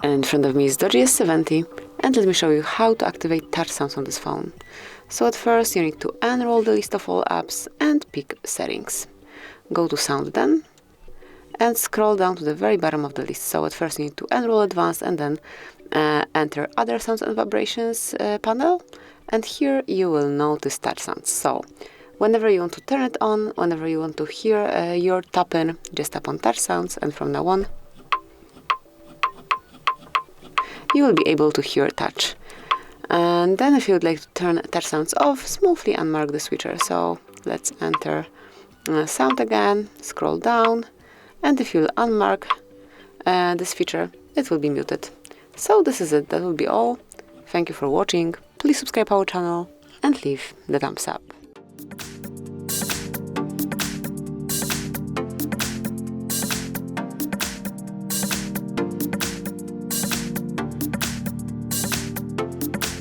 And in front of me is Doogee S70, and let me show you how to activate touch sounds on this phone. So at first you need to unroll the list of all apps and pick Settings. Go to Sound then, and scroll down to the very bottom of the list. So at first you need to enroll Advanced and then enter Other Sounds and Vibrations panel, and here you will notice touch sounds. So whenever you want to turn it on, whenever you want to hear your tap-in, just tap on touch sounds, and from now on you will be able to hear touch. And then if you would like to turn touch sounds off, smoothly unmark the switcher. So let's enter sound again, scroll down, and if you unmark this feature, it will be muted. So this is it, that will be all. Thank you for watching. Please subscribe our channel and leave the thumbs up.